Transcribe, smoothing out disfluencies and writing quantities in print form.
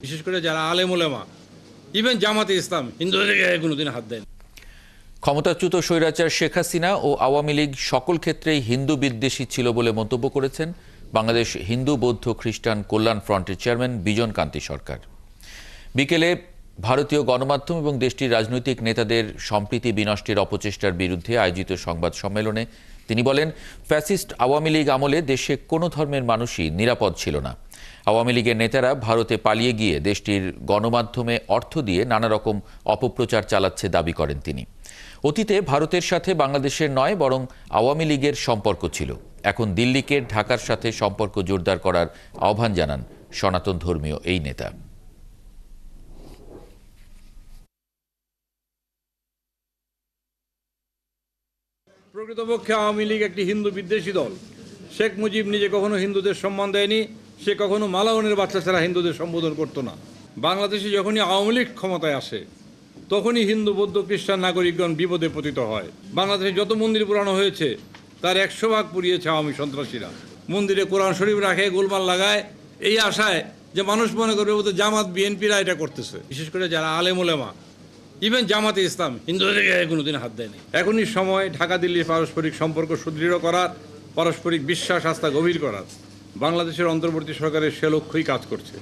বিশেষ করে যারা আলেম ওলেমা, ইভেন জামাতে ইসলাম হিন্দুদের গায়ে কোনোদিন হাত দেয়নি। ক্ষমতাচ্যুত স্বৈরাচার শেখ হাসিনা ও আওয়ামী লীগ সকল ক্ষেত্রেই হিন্দু বিদ্বেষী ছিল বলে মন্তব্য করেছেন বাংলাদেশ হিন্দু বৌদ্ধ খ্রিস্টান কল্যাণ ফ্রন্টের চেয়ারম্যান বিজন কান্তি সরকার। বিকেলে ভারতীয় গণমাধ্যম এবং দেশটির রাজনৈতিক নেতাদের সম্প্রীতি বিনষ্টের অপচেষ্টার বিরুদ্ধে আয়োজিত সংবাদ সম্মেলনে তিনি বলেন, ফ্যাসিস্ট আওয়ামী লীগ আমলে দেশে কোনো ধর্মের মানুষই নিরাপদ ছিল না। আওয়ামী লীগের নেতারা ভারতে পালিয়ে গিয়ে দেশটির গণমাধ্যমে অর্থ দিয়ে নানা রকম অপপ্রচার চালাচ্ছে দাবি করেন তিনি। অতীতে ভারতের সাথে বাংলাদেশের নয় বরং আওয়ামী লীগের সম্পর্ক ছিল। এখন দিল্লিকে ঢাকার সাথে সম্পর্ক জোরদার করার আহ্বান জানান সনাতন ধর্মীয় এই নেতা। প্রকৃতপক্ষে আওয়ামী লীগ একটি হিন্দু বিদ্বেষী দল। শেখ মুজিব নিজে কখনো হিন্দুদের সম্মান দেয়নি, সে কখনো মালাউনের বাচ্চা ছাড়া হিন্দুদের সম্বোধন করতো না। বাংলাদেশে যখনই আওয়ামী লীগ ক্ষমতায় আসে তখনই হিন্দু বৌদ্ধ খ্রিস্টান নাগরিকগণ বিপদে পতিত হয়। বাংলাদেশে যত মন্দির পুরানো হয়েছে তার 100 ভাগ পুড়িয়েছে আওয়ামী সন্ত্রাসীরা। মন্দিরে কোরআন শরীফ রাখে, গোলমাল লাগায় এই আশায় যে মানুষ মনে করবে বোধ জামাত বিএনপিরা এটা করতেছে। বিশেষ করে যারা আলেম ওলেমা, ইভেন জামাতে ইসলাম হিন্দুদের গায়ে কোনোদিন হাত দেয়নি। এখনই সময় ঢাকা দিল্লির পারস্পরিক সম্পর্ক সুদৃঢ় করার, পারস্পরিক বিশ্বাস আস্থা গভীর করার। বাংলাদেশের অন্তর্বর্তী সরকারের সে লক্ষ্যই কাজ করছে।